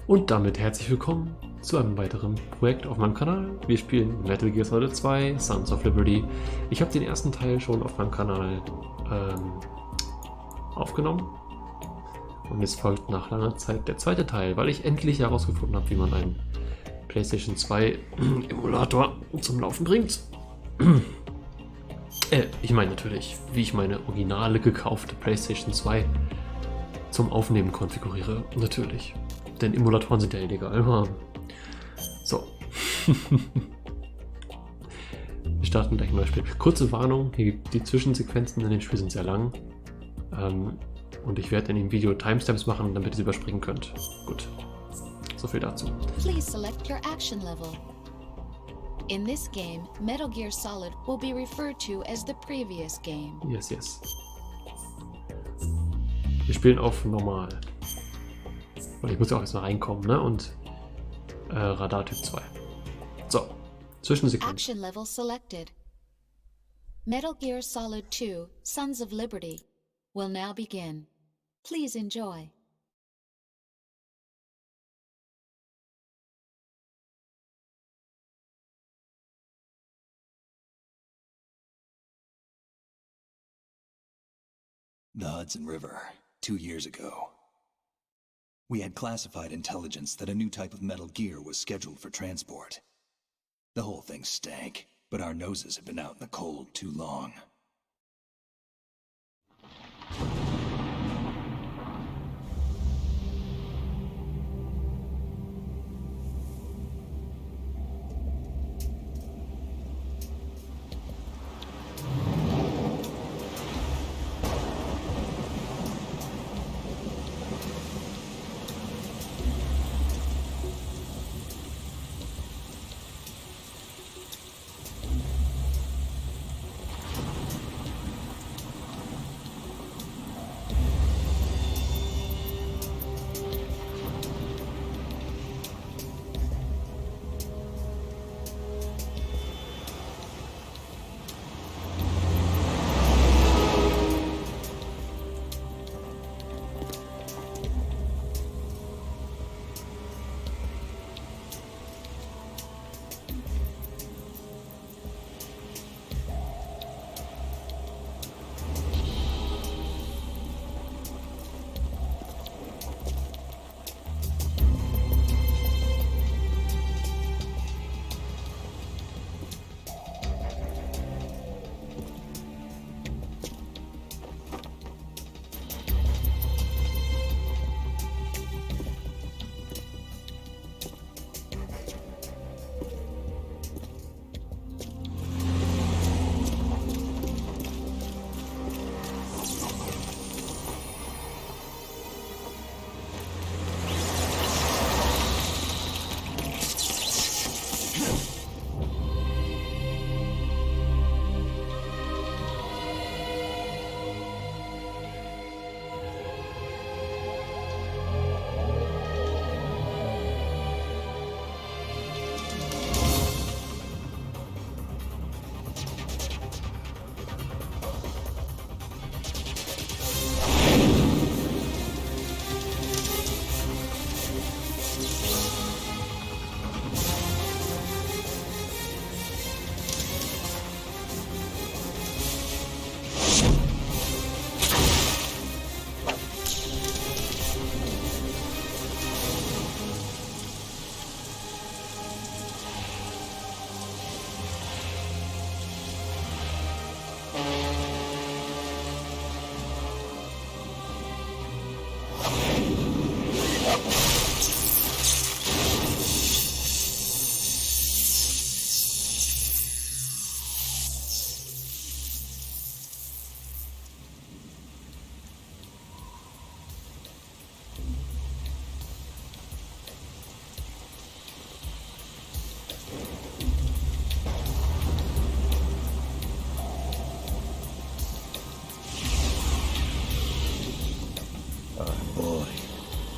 Und damit herzlich willkommen zu einem weiteren Projekt auf meinem Kanal. Wir spielen Metal Gear Solid 2, Sons of Liberty. Ich habe den ersten Teil schon auf meinem Kanal aufgenommen. Und jetzt folgt nach langer Zeit der zweite Teil, weil ich endlich herausgefunden habe, wie man einen PlayStation 2 Emulator zum Laufen bringt. Ich meine natürlich, wie ich meine originale gekaufte PlayStation 2 zum Aufnehmen konfiguriere. Natürlich. Denn Emulatoren sind ja illegal. So. Wir starten gleich mal das Spiel. Kurze Warnung, hier gibt die Zwischensequenzen in dem Spiel sind sehr lang. Und ich werde in dem Video Timestamps machen, damit ihr es überspringen könnt. Gut. So viel dazu. Please select your action level. In this game, Metal Gear Solid will be referred to as the previous game. Yes, yes. Wir spielen auf normal. Und ich muss ja auch erstmal reinkommen, ne? Und Radar Typ 2. So, Zwischensequenz. Action level selected. Metal Gear Solid 2, Sons of Liberty will now begin. Please enjoy. The Hudson River, 2 years ago. We had classified intelligence that a new type of Metal Gear was scheduled for transport. The whole thing stank, but our noses had been out in the cold too long.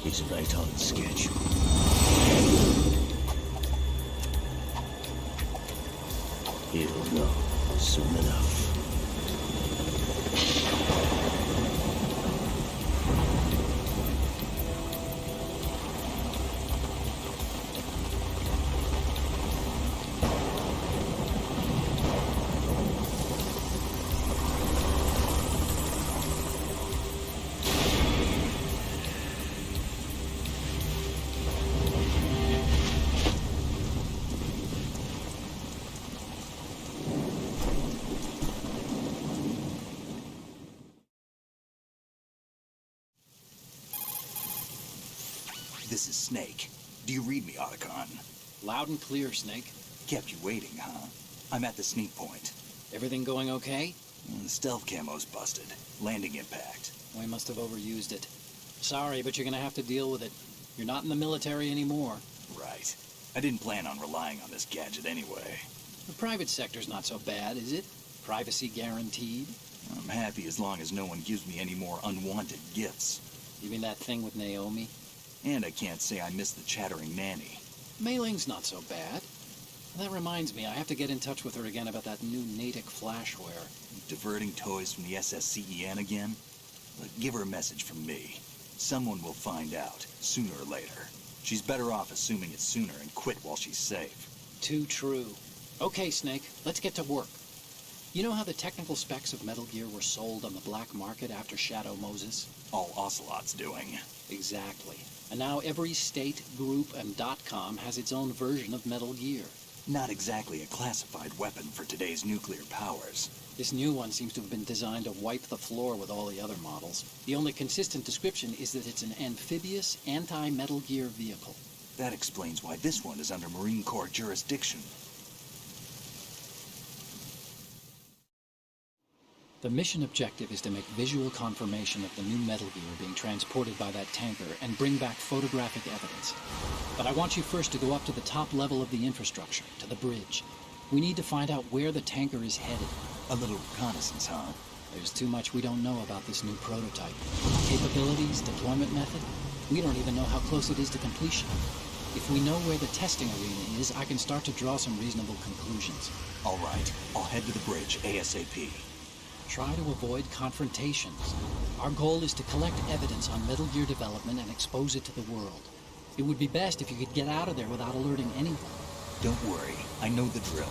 He's right on schedule. He'll know soon enough. This is Snake. Do you read me, Otacon? Loud and clear, Snake. Kept you waiting, huh? I'm at the sneak point. Everything going okay? The stealth camo's busted. Landing impact. We must have overused it. Sorry, but you're gonna have to deal with it. You're not in the military anymore. Right. I didn't plan on relying on this gadget anyway. The private sector's not so bad, is it? Privacy guaranteed? I'm happy as long as no one gives me any more unwanted gifts. You mean that thing with Naomi? And I can't say I miss the chattering nanny. Mei Ling's not so bad. That reminds me, I have to get in touch with her again about that new Natick flashware. Diverting toys from the SSCEN again? Look, give her a message from me. Someone will find out, sooner or later. She's better off assuming it sooner and quit while she's safe. Too true. Okay, Snake, let's get to work. You know how the technical specs of Metal Gear were sold on the black market after Shadow Moses? All Ocelot's doing. Exactly. And now every state, group, and .com has its own version of Metal Gear. Not exactly a classified weapon for today's nuclear powers. This new one seems to have been designed to wipe the floor with all the other models. The only consistent description is that it's an amphibious, anti-Metal Gear vehicle. That explains why this one is under Marine Corps jurisdiction. The mission objective is to make visual confirmation of the new Metal Gear being transported by that tanker and bring back photographic evidence. But I want you first to go up to the top level of the infrastructure, to the bridge. We need to find out where the tanker is headed. A little reconnaissance, huh? There's too much we don't know about this new prototype. Capabilities, deployment method, we don't even know how close it is to completion. If we know where the testing arena is, I can start to draw some reasonable conclusions. All right, I'll head to the bridge ASAP. Try to avoid confrontations. Our goal is to collect evidence on Metal Gear development and expose it to the world. It would be best if you could get out of there without alerting anyone. Don't worry, I know the drill.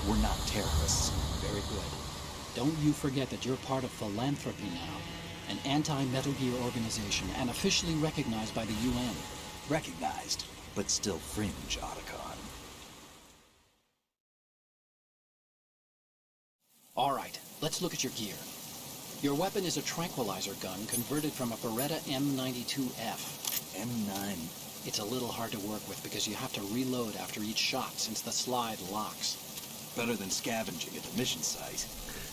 We're not terrorists. Very good. Don't you forget that you're part of Philanthropy now, an anti-Metal Gear organization and officially recognized by the UN. Recognized, but still fringe, Otacon. All right, let's look at your gear. Your weapon is a tranquilizer gun converted from a Beretta M92F. M9. It's a little hard to work with because you have to reload after each shot since the slide locks. Better than scavenging at the mission site.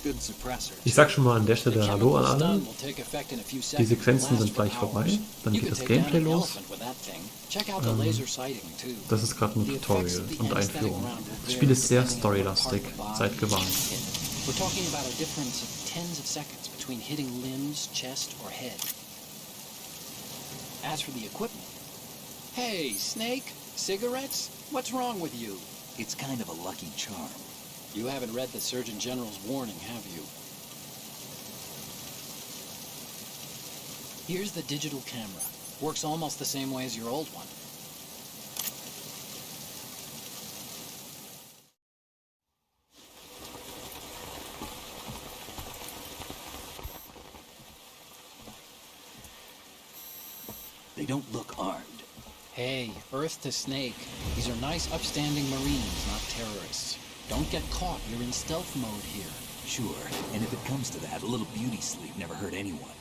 Good suppressor. Ich sag schon mal an der Stelle Hallo an alle. Die Sequenzen sind gleich vorbei. Dann geht das Gameplay los. Das ist gerade ein Tutorial und Einführung. Das Spiel ist sehr storylastig. Seid gewarnt. We're talking about a difference of tens of seconds between hitting limbs, chest, or head. As for the equipment... Hey, Snake, cigarettes? What's wrong with you? It's kind of a lucky charm. You haven't read the Surgeon General's warning, have you? Here's the digital camera. Works almost the same way as your old one. They don't look armed. Hey, Earth to Snake. These are nice, upstanding Marines, not terrorists. Don't get caught. You're in stealth mode here. Sure, and if it comes to that, a little beauty sleep never hurt anyone.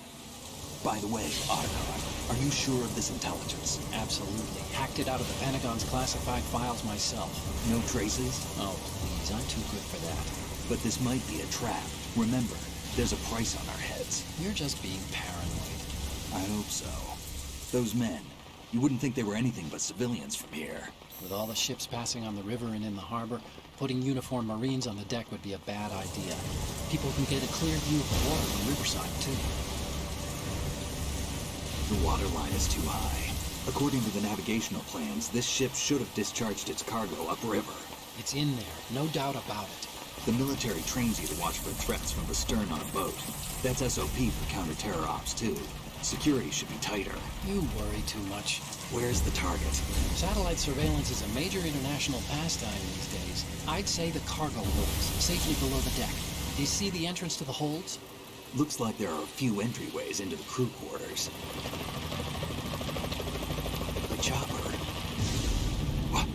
By the way, Otacon, are you sure of this intelligence? Absolutely. Hacked it out of the Pentagon's classified files myself. No traces? Oh, please. I'm too good for that. But this might be a trap. Remember, there's a price on our heads. You're just being paranoid. I hope so. Those men, you wouldn't think they were anything but civilians from here. With all the ships passing on the river and in the harbor, putting uniformed Marines on the deck would be a bad idea. People can get a clear view of the water from Riverside, too. The water line is too high. According to the navigational plans, this ship should have discharged its cargo upriver. It's in there, no doubt about it. The military trains you to watch for threats from the stern on a boat. That's SOP for counter-terror ops, too. Security should be tighter. You worry too much. Where's the target? Satellite surveillance is a major international pastime these days. I'd say the cargo holds, safely below the deck. Do you see the entrance to the holds? Looks like there are a few entryways into the crew quarters. The chopper. What?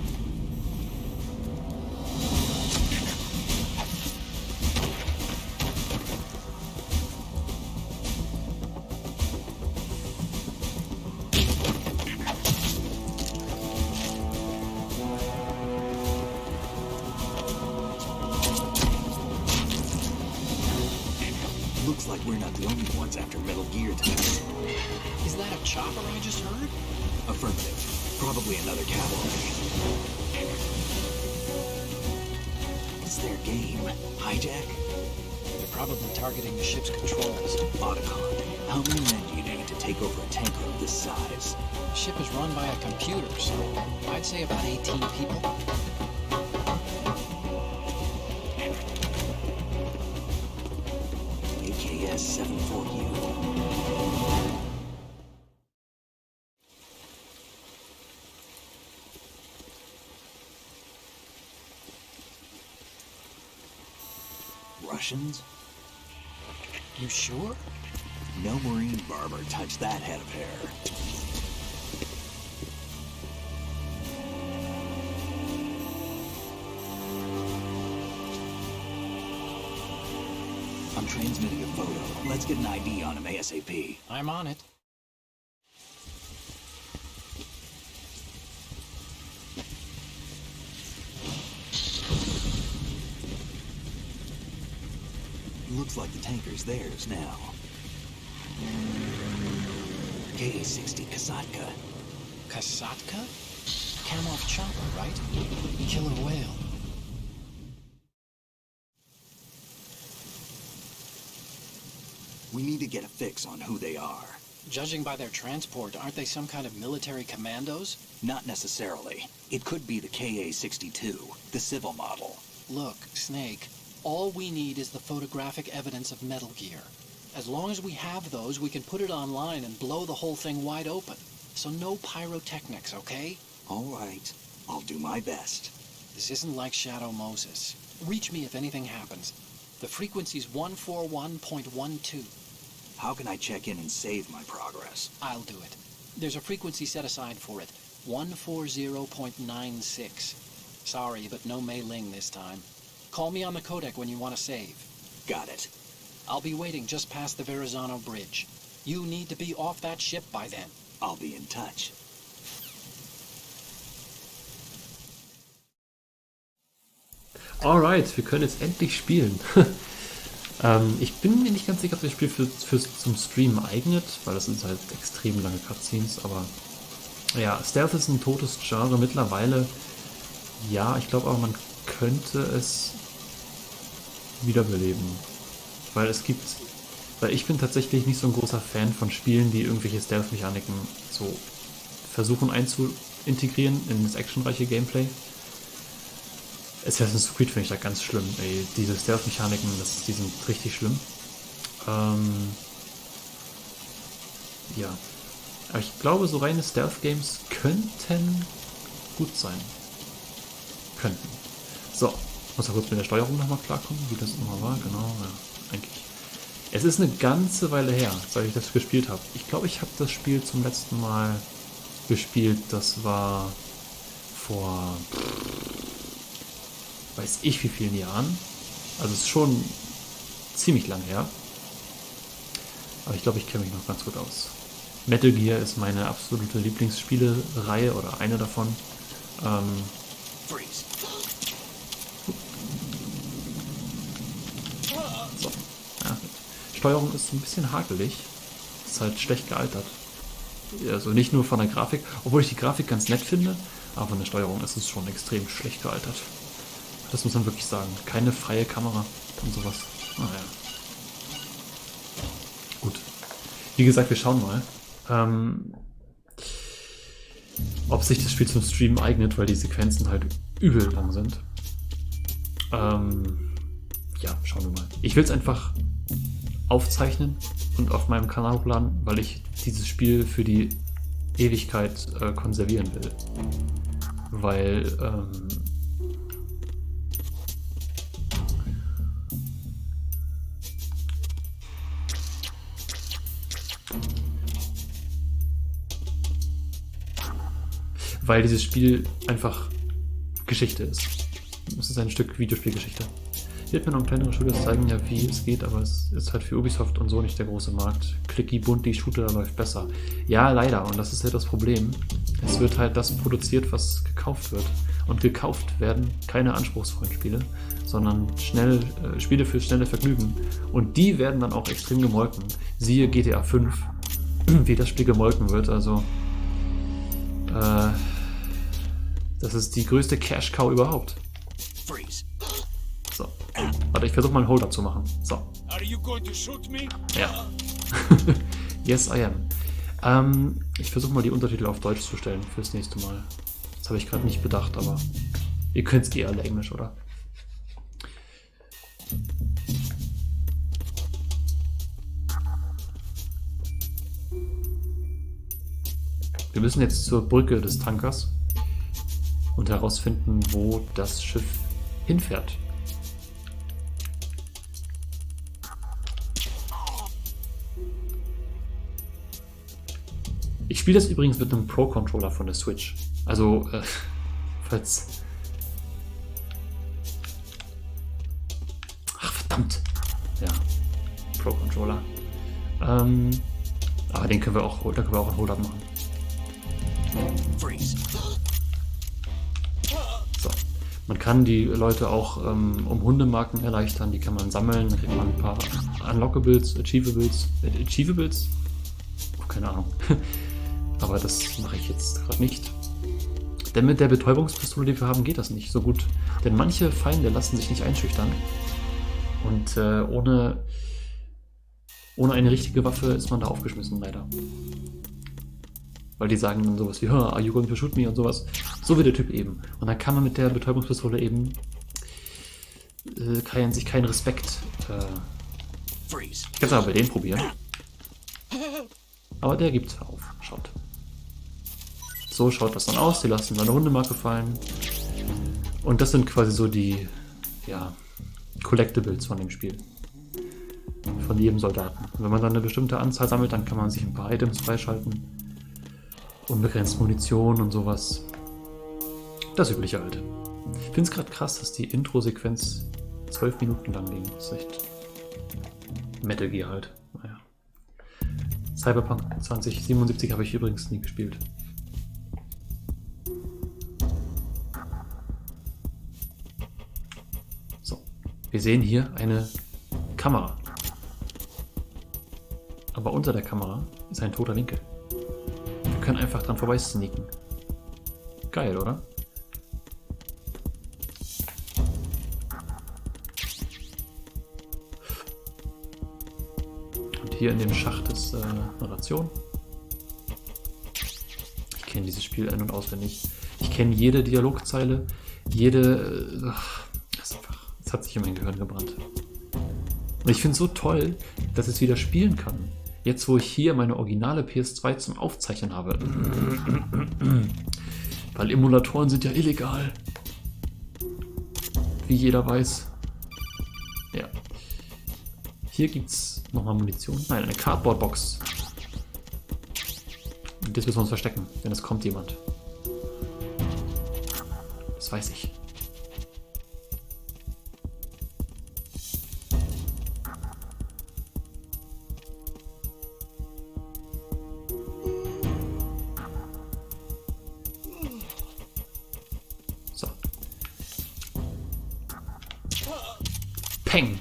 Looks like we're not the only ones after Metal Gear tonight. Is that a chopper I just heard? Affirmative. Probably another cavalry. It's their game. Hijack? They're probably targeting the ship's controls. Otacon. How many men do you need to take over a tanker of this size? The ship is run by a computer, so I'd say about 18 people. AKS 74U. Russians? You sure? No Marine barber touched that head of hair. I'm transmitting a photo. Let's get an ID on him ASAP. I'm on it. Looks like the tanker's theirs now. KA-60 Kasatka. Kasatka? Kamov chopper, right? Killer whale. We need to get a fix on who they are. Judging by their transport, aren't they some kind of military commandos? Not necessarily. It could be the KA-62, the civil model. Look, Snake, all we need is the photographic evidence of Metal Gear. As long as we have those, we can put it online and blow the whole thing wide open. So no pyrotechnics, okay? All right. I'll do my best. This isn't like Shadow Moses. Reach me if anything happens. The frequency's 141.12. How can I check in and save my progress? I'll do it. There's a frequency set aside for it. 140.96. Sorry, but no Mei Ling this time. Call me on the codec when you want to save. Got it. I'll be waiting just past the Verrazano Bridge. You need to be off that ship by then. I'll be in touch. Alright, wir können jetzt endlich spielen. Ich bin mir nicht ganz sicher, ob das Spiel zum Streamen eignet, weil das sind halt extrem lange Cutscenes, aber ja, Stealth ist ein totes Genre mittlerweile. Ja, ich glaube aber, man könnte es wiederbeleben. Weil ich bin tatsächlich nicht so ein großer Fan von Spielen, die irgendwelche Stealth-Mechaniken so versuchen einzuintegrieren in das actionreiche Gameplay. Assassin's Creed finde ich da ganz schlimm. Ey, diese Stealth-Mechaniken, die sind richtig schlimm. Ja. Aber ich glaube, so reine Stealth-Games könnten gut sein. Könnten. So. Muss ja kurz mit der Steuerung nochmal klarkommen, wie das nochmal war. Genau, ja, eigentlich. Es ist eine ganze Weile her, seit ich das gespielt habe. Ich glaube, ich habe das Spiel zum letzten Mal gespielt. Das war vor weiß ich wie vielen Jahren. Also es ist schon ziemlich lang her. Aber ich glaube, ich kenne mich noch ganz gut aus. Metal Gear ist meine absolute Lieblingsspielereihe oder eine davon. So. Ja. Steuerung ist ein bisschen hakelig. Ist halt schlecht gealtert. Also nicht nur von der Grafik, obwohl ich die Grafik ganz nett finde, aber von der Steuerung ist es schon extrem schlecht gealtert. Das muss man wirklich sagen. Keine freie Kamera und sowas. Naja. Gut. Wie gesagt, wir schauen mal, ob sich das Spiel zum Streamen eignet, weil die Sequenzen halt übel lang sind. Ja, schauen wir mal. Ich will es einfach aufzeichnen und auf meinem Kanal hochladen, weil ich dieses Spiel für die Ewigkeit konservieren will. Weil, dieses Spiel einfach Geschichte ist. Es ist ein Stück Videospielgeschichte. Hier hat mir noch ein kleineres Shooter, das zeigen ja, wie es geht, aber es ist halt für Ubisoft und so nicht der große Markt. Clicky, bunti, Shooter, da läuft besser. Ja, leider, und das ist ja das Problem. Es wird halt das produziert, was gekauft wird. Und gekauft werden keine anspruchsvollen Spiele, sondern Spiele für schnelle Vergnügen. Und die werden dann auch extrem gemolken. Siehe GTA 5, wie das Spiel gemolken wird. Also, das ist die größte Cash-Cow überhaupt. Freeze. So. Warte, ich versuche mal einen Hold-Up zu machen. So. Are you going to shoot me? Ja. Yes, I am. Ich versuche mal die Untertitel auf Deutsch zu stellen fürs nächste Mal. Das habe ich gerade nicht bedacht, aber ihr könnt es alle Englisch, oder? Wir müssen jetzt zur Brücke des Tankers und herausfinden, wo das Schiff hinfährt. Ich spiele das übrigens mit einem Pro-Controller von der Switch. Also, falls... Ach, verdammt! Ja, Pro-Controller. Aber den können wir auch, da können wir auch ein Hold-Up machen. Freeze. So. Man kann die Leute auch um Hundemarken erleichtern, die kann man sammeln, dann kriegt man ein paar Unlockables, Achievables. Oh, keine Ahnung. Aber das mache ich jetzt gerade nicht. Denn mit der Betäubungspistole, die wir haben, geht das nicht so gut. Denn manche Feinde lassen sich nicht einschüchtern. Und ohne eine richtige Waffe ist man da aufgeschmissen, leider. Weil die sagen dann sowas wie, are you going to shoot me und sowas. So wie der Typ eben. Und dann kann man mit der Betäubungspistole eben sich keinen Respekt. Ich kann es aber bei denen probieren. Aber der gibt auf. Schaut. So schaut das dann aus. Die lassen seine Hundemarke fallen. Und das sind quasi so die, ja, Collectibles von dem Spiel. Von jedem Soldaten. Und wenn man dann eine bestimmte Anzahl sammelt, dann kann man sich ein paar Items freischalten. Unbegrenzt Munition und sowas. Das Übliche halt. Ich finde es gerade krass, dass die Intro-Sequenz 12 Minuten lang ging. Das ist echt Metal Gear halt. Naja. Cyberpunk 2077 habe ich übrigens nie gespielt. So. Wir sehen hier eine Kamera. Aber unter der Kamera ist ein toter Winkel. Wir können einfach dran vorbei sneaken. Geil, oder? Und hier in dem Schacht ist Narration. Ich kenne dieses Spiel ein- und auswendig. Ich kenne jede Dialogzeile, jede... das hat sich in mein Gehirn gebrannt. Und ich finde es so toll, dass ich es wieder spielen kann. Jetzt, wo ich hier meine originale PS2 zum Aufzeichnen habe. Weil Emulatoren sind ja illegal. Wie jeder weiß. Ja. Hier gibt es nochmal Munition. Nein, eine Cardboard-Box. Und das müssen wir uns verstecken, denn es kommt jemand. Das weiß ich. Peng!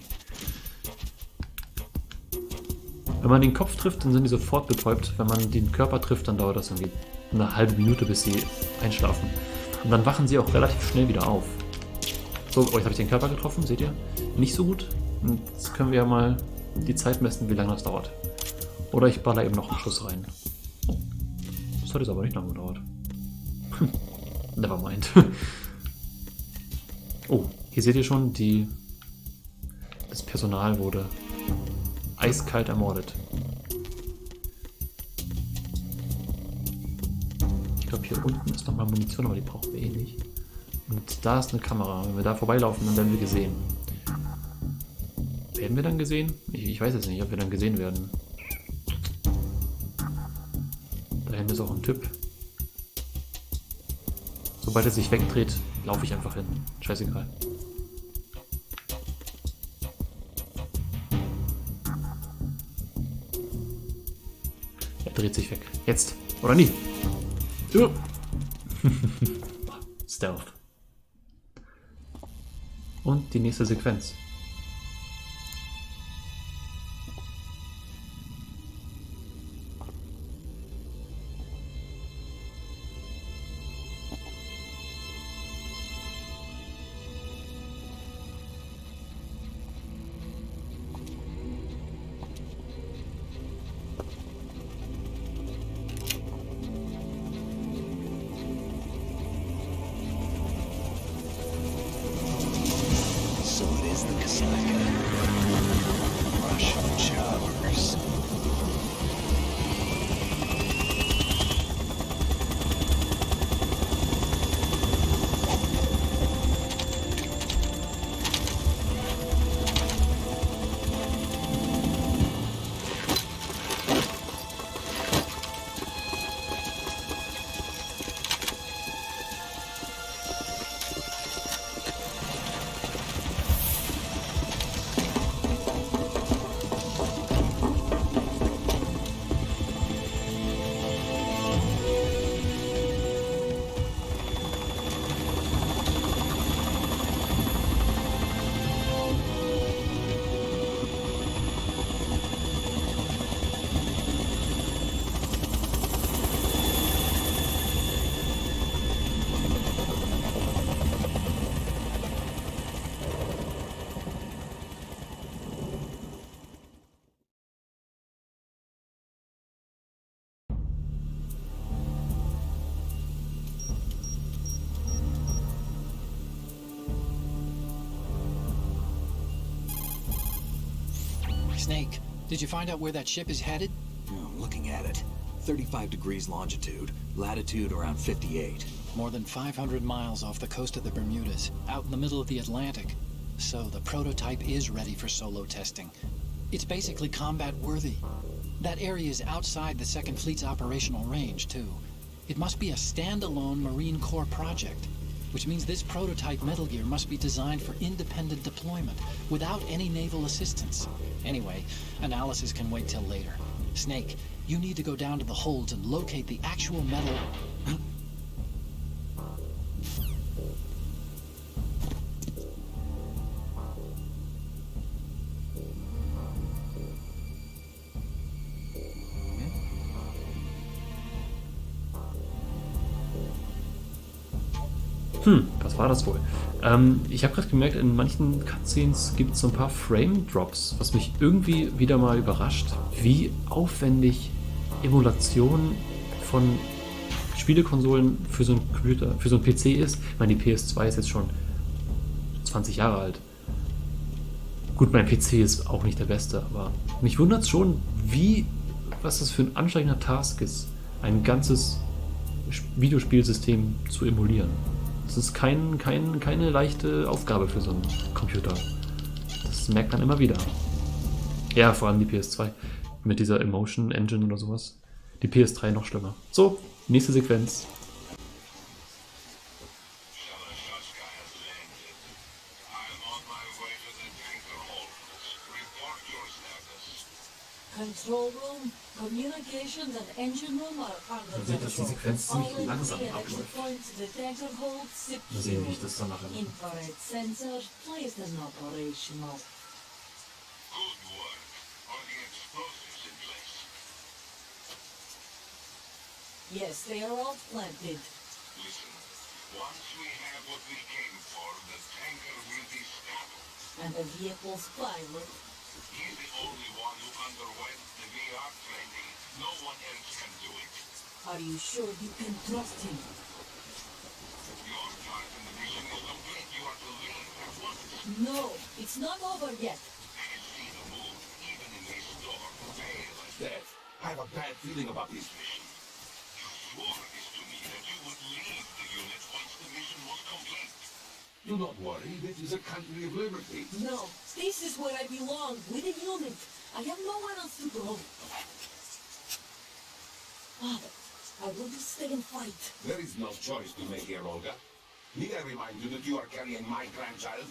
Wenn man den Kopf trifft, dann sind die sofort betäubt. Wenn man den Körper trifft, dann dauert das irgendwie eine halbe Minute, bis sie einschlafen. Und dann wachen sie auch relativ schnell wieder auf. So, oh, jetzt habe ich den Körper getroffen, seht ihr? Nicht so gut. Und jetzt können wir ja mal die Zeit messen, wie lange das dauert. Oder ich baller eben noch einen Schuss rein. Oh, das hat jetzt aber nicht lange gedauert. Nevermind. Oh, hier seht ihr schon, das Personal wurde eiskalt ermordet. Ich glaube, hier unten ist nochmal Munition, aber die brauchen wir eh nicht. Und da ist eine Kamera. Wenn wir da vorbeilaufen, dann werden wir gesehen. Werden wir dann gesehen? Ich weiß jetzt nicht, ob wir dann gesehen werden. Da hinten ist auch ein Typ. Sobald er sich wegdreht, laufe ich einfach hin. Scheißegal. Er dreht sich weg. Jetzt. Oder nie. Ja. Stealth. Und die nächste Sequenz. So it is the Kasaka. Russian choppers. Snake, did you find out where that ship is headed? Oh, I'm looking at it. 35 degrees longitude, latitude around 58. More than 500 miles off the coast of the Bermudas, out in the middle of the Atlantic. So the prototype is ready for solo testing. It's basically combat worthy. That area is outside the Second Fleet's operational range, too. It must be a standalone Marine Corps project, which means this prototype Metal Gear must be designed for independent deployment, without any naval assistance. Anyway, analysis can wait till later. Snake, you need to go down to the holds and locate the actual metal... Was war das wohl? Ich habe gerade gemerkt, in manchen Cutscenes gibt es so ein paar Frame-Drops, was mich irgendwie wieder mal überrascht, wie aufwendig Emulation von Spielekonsolen für so einen Computer, für so einen PC ist. Ich meine, die PS2 ist jetzt schon 20 Jahre alt. Gut, mein PC ist auch nicht der beste, aber mich wundert es schon, was das für ein anstrengender Task ist, ein ganzes Videospielsystem zu emulieren. Das ist keine leichte Aufgabe für so einen Computer. Das merkt man immer wieder. Ja, vor allem die PS2 mit dieser Emotion Engine oder sowas. Die PS3 noch schlimmer. So, nächste Sequenz. Control room, communications and engine room are under Man sieht, dass die Sequenz ziemlich langsam abläuft. Mal sehen, wie ich das dann mache. Infrared sensors placed and operational. Good work. Are the explosives in place? Yes, they are all planted. Listen, once we have what we came for, the tanker will be scuttled. And the vehicle's pilot. He's the only one who underwent the VR training. No one else can do it. Are you sure you can trust him? Your part in the mission is complete. You are to leave at once. No, it's not over yet. I can see the moon, even in this storm. Pale as Death. I have a bad feeling about this mission. you swore this to me that you would leave the unit once the mission was complete. Do not worry, this is a country of liberty. No, this is where I belong, with the unit. I have nowhere else to go. Father, I want to stay and fight. There is no choice to make here, Olga. Need I remind you that you are carrying my grandchild?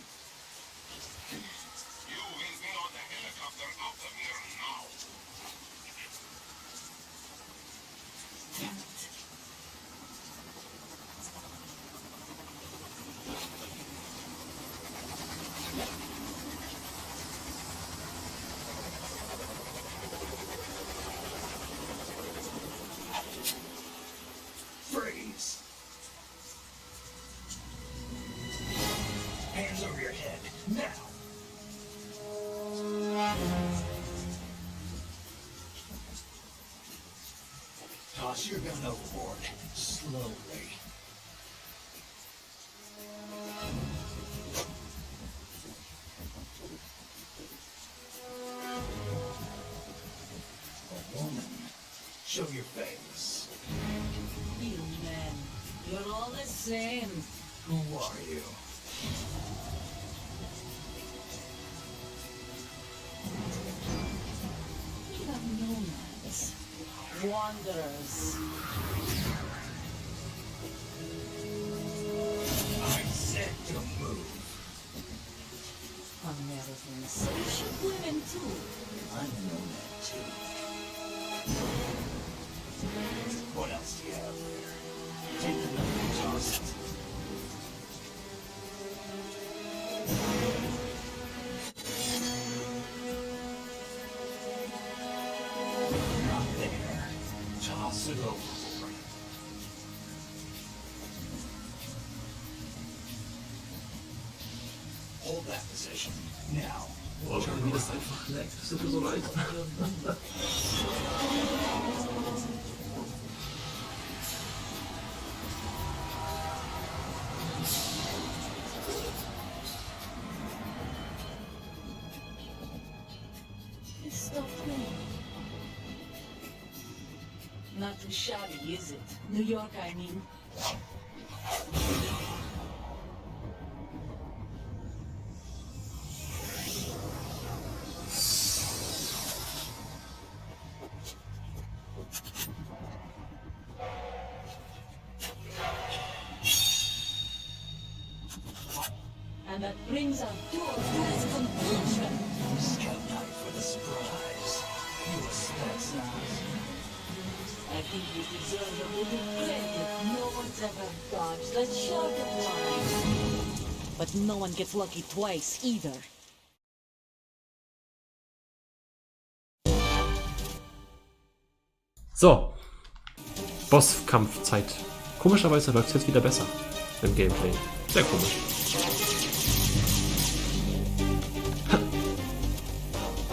You will be on the helicopter out of here now. Damn it. Launch your gun overboard, slowly. A woman, show your face. You men, you're all the same. Who are you? We have nomads, wanderers. I said to move. Americans, you should women too. I'm a nomad too. What else do you have there? Take the gun and toss it. Not there. Toss it overboard. Hold that position. Now. Oh, wie das einfach leckt. Das tut mir so leid. It's still clean. Not too shabby, is it? New York, I mean. And that brings our tour to its conclusion. Scout knife for the surprise. You expect that? I think you deserve a little credit. No one's ever dodged that sharp line. But no one gets lucky twice either. So. Bosskampfzeit. Komischerweise läuft es jetzt wieder besser im Gameplay. Sehr komisch.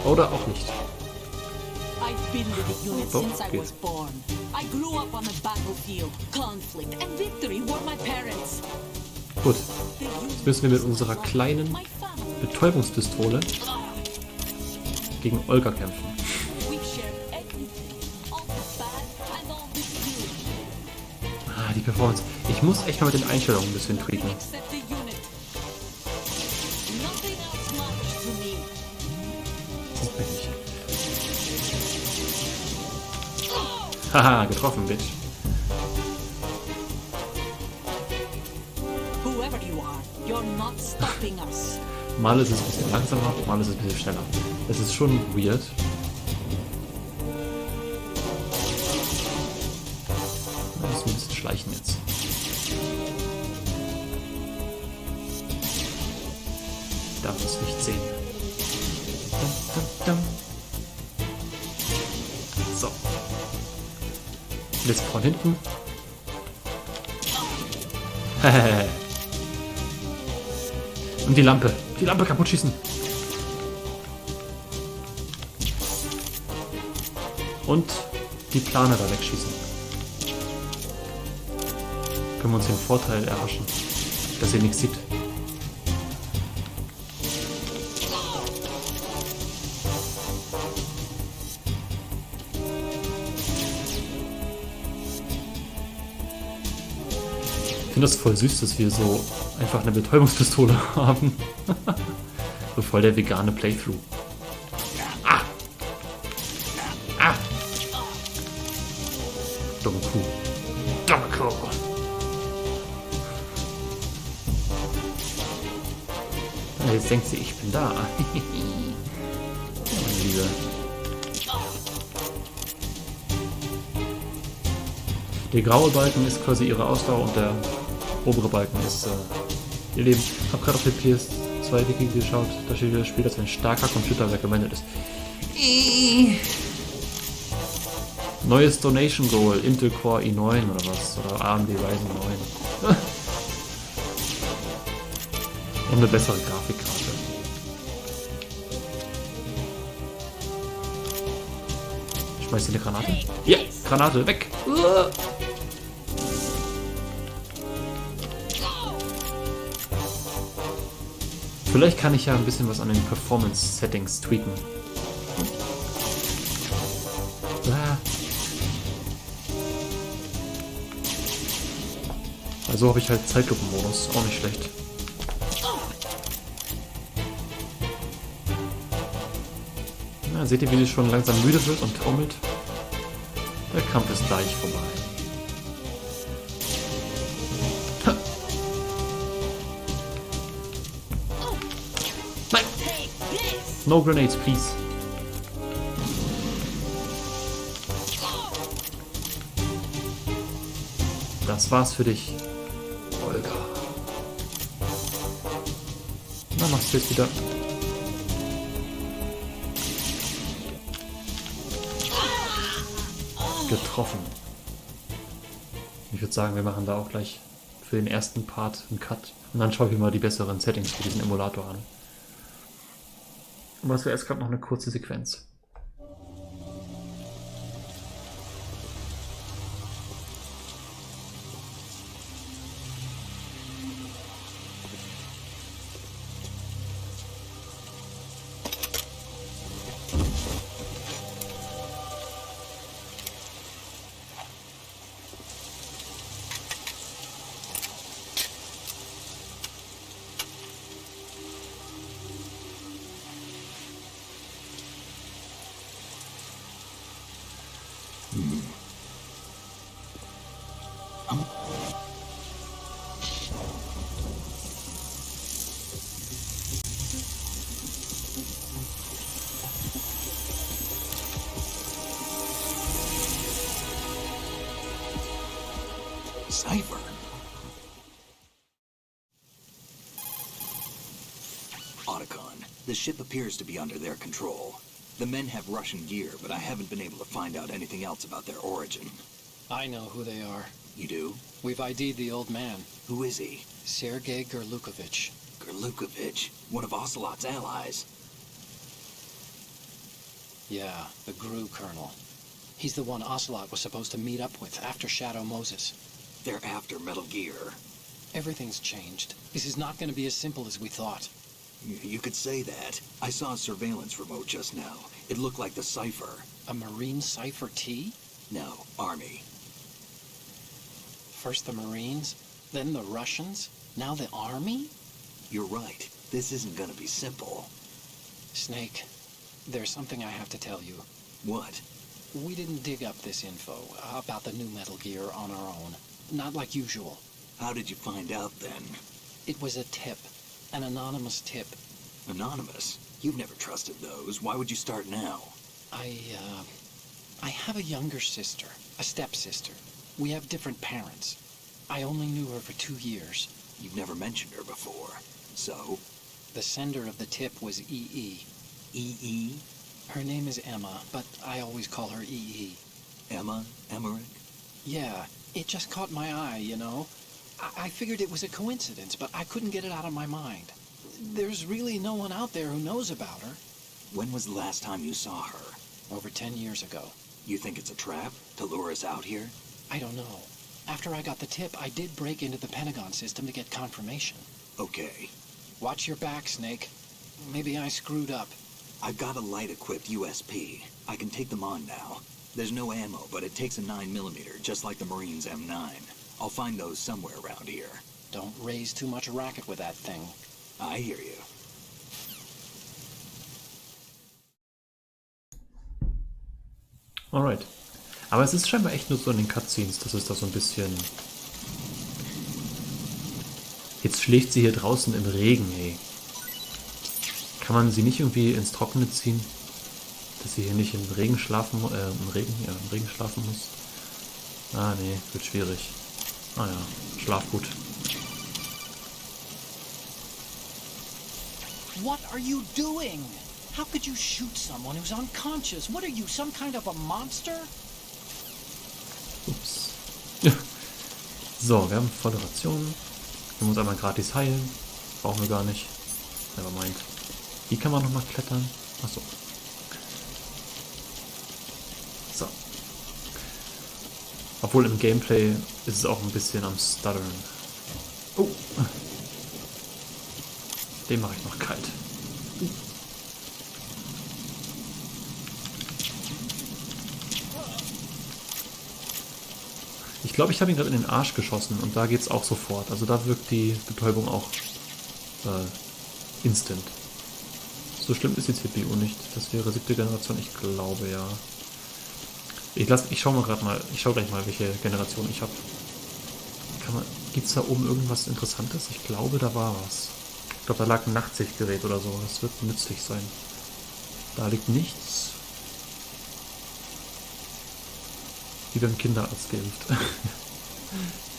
Oder auch nicht. I've been with the unit Oh, since I okay. was born. I grew up on the battlefield. Conflict and victory were my parents. Gut. The unit Jetzt müssen wir mit unserer kleinen my family. Betäubungspistole gegen Olga kämpfen. We've shared everything. All the bad and all the good. Ah, die Performance. Ich muss echt mal mit den Einstellungen ein bisschen tweaken. Except the unit. Nothing else matters to me. Richtig. Haha, getroffen, Bitch. Whoever you are, you're not stopping us. Mal ist es ein bisschen langsamer, mal ist es ein bisschen schneller. Das ist schon weird. Wir müssen ein bisschen schleichen jetzt. Darf es nicht sehen. Dum, dum, dum. So. Und jetzt von hinten. Und die Lampe. Die Lampe kaputt schießen. Und die Plane da wegschießen. Können wir uns den Vorteil erhaschen, dass ihr nichts sieht. Ich finde das voll süß, dass wir so einfach eine Betäubungspistole haben. So voll der vegane Playthrough. Ah! Ah! Dumme Kuh. Dumme Kuh. Ah, jetzt denkt sie, ich bin da. Meine Liebe. Der graue Balken ist quasi ihre Ausdauer und der obere Balken ist ihr Leben. Ich habe gerade auf den PS2 Wiki geschaut, da steht das Spiel, dass ein starker Computer recommended ist. Neues Donation Goal, Intel Core i9 oder was? Oder AMD Ryzen 9. Und eine bessere Grafikkarte. Schmeißt du eine Granate? Ja! Granate, weg! Vielleicht kann ich ja ein bisschen was an den Performance-Settings tweaken. Also habe ich halt Zeitlupenmodus, auch nicht schlecht. Na, seht ihr, wie sie schon langsam müde wird und taumelt? Der Kampf ist gleich vorbei. Ha. Nein! No grenades, please. Das war's für dich, Olga. Na, machst du jetzt wieder. Getroffen. Ich würde sagen, wir machen da auch gleich für den ersten Part einen Cut. Und dann schaue ich mir mal die besseren Settings für diesen Emulator an. Aber es wäre erst gerade noch eine kurze Sequenz. Cipher. Otacon, the ship appears to be under their control. The men have Russian gear, but I haven't been able to find out anything else about their origin. I know who they are. You do? We've ID'd the old man, Who is he? Sergei Gerlukovich. Gerlukovich, one of Ocelot's allies. Yeah, the GRU colonel. He's the one Ocelot was supposed to meet up with after Shadow Moses. They're after Metal Gear. Everything's changed. This is not going to be as simple as we thought. You could say that. I saw a surveillance remote just now. It looked like the Cipher. A Marine Cipher T? No, Army. First the Marines, then the Russians, now the Army? You're right. This isn't gonna be simple. Snake, there's something I have to tell you. What? We didn't dig up this info about the new Metal Gear on our own. Not like usual. How did you find out then? It was a tip. An anonymous tip. Anonymous? You've never trusted those. Why would you start now? I have a younger sister, a stepsister. We have different parents. I only knew her for 2 years. You've never mentioned her before. So? The sender of the tip was EE. E.E.? Her name is Emma, but I always call her EE. Emma? Emmerich? Yeah, it just caught my eye, you know. I figured it was a coincidence, but I couldn't get it out of my mind. There's really no one out there who knows about her. When was the last time you saw her? Over 10 years ago. You think it's a trap to lure us out here? I don't know. After I got the tip, I did break into the Pentagon system to get confirmation. Okay. Watch your back, Snake. Maybe I screwed up. I've got a light-equipped USP. I can take them on now. There's no ammo, but it takes a 9mm, just like the Marines' M9. I'll find those somewhere around here. Don't raise too much racket with that thing. I hear you. Alright. Aber es ist scheinbar echt nur so in den Cutscenes, dass es da so ein bisschen... Jetzt schläft sie hier draußen im Regen, ey. Kann man sie nicht irgendwie ins Trockene ziehen? Dass sie hier nicht im Regen schlafen, im Regen schlafen muss? Ah, nee, wird schwierig. Ah ja, schlaf gut. What are you doing? How could you shoot someone who's unconscious? What are you, some kind of a monster? Ups. So, wir haben volle Rationen. Wir können uns einmal gratis heilen. Brauchen wir gar nicht. Nevermind. Wie kann man nochmal klettern? Achso. So. Obwohl im Gameplay ist es auch ein bisschen am Stuttern. Oh! Den mache ich noch kalt. Ich glaube, ich habe ihn gerade in den Arsch geschossen und da geht es auch sofort. Also da wirkt die Betäubung auch instant. So schlimm ist die CPU nicht. Das wäre 7. Generation, ich glaube ja. Ich schaue mal gerade mal, ich schaue gleich mal, welche Generation ich habe. Gibt es da oben irgendwas Interessantes? Ich glaube, da war was. Ich glaube, da lag ein Nachtsichtgerät oder so. Das wird nützlich sein. Da liegt nichts. Wie beim Kinderarzt geimpft.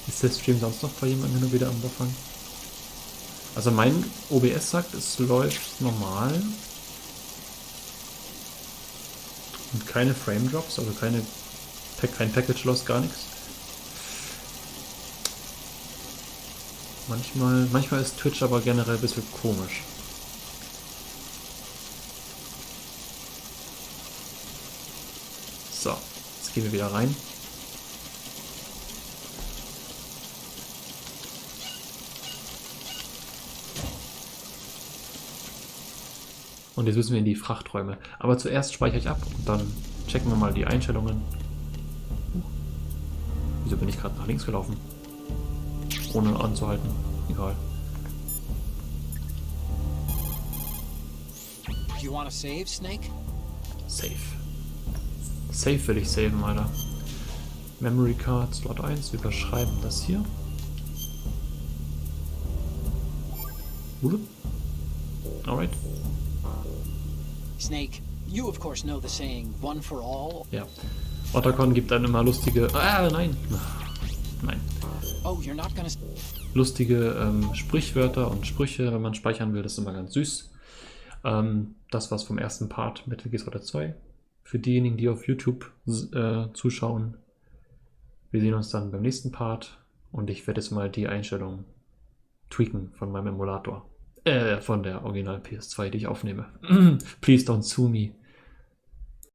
Ist der Stream sonst noch bei jemandem hin und wieder am Anfang? Also mein OBS sagt, es läuft normal. Und keine Frame Drops, also kein Package Loss, gar nichts. Manchmal ist Twitch aber generell ein bisschen komisch. So, jetzt gehen wir wieder rein. Und jetzt müssen wir in die Frachträume. Aber zuerst speichere ich ab und dann checken wir mal die Einstellungen. Wieso bin ich gerade nach links gelaufen? Ohne anzuhalten. Egal. You wanna save, Snake? Save. Save will ich saven, Alter. Memory Card, Slot 1. Wir überschreiben das hier. Alright. Snake, you of course know the saying, one for all. Ja. Otacon gibt dann immer lustige... nein. Nein. Oh, you're not gonna... Lustige Sprichwörter und Sprüche, wenn man speichern will, das ist immer ganz süß. Das war's vom ersten Part Metal Gear Solid 2. Für diejenigen, die auf YouTube zuschauen, wir sehen uns dann beim nächsten Part und ich werde jetzt mal die Einstellung tweaken von meinem Emulator. Von der Original PS2, die ich aufnehme. Please don't sue me.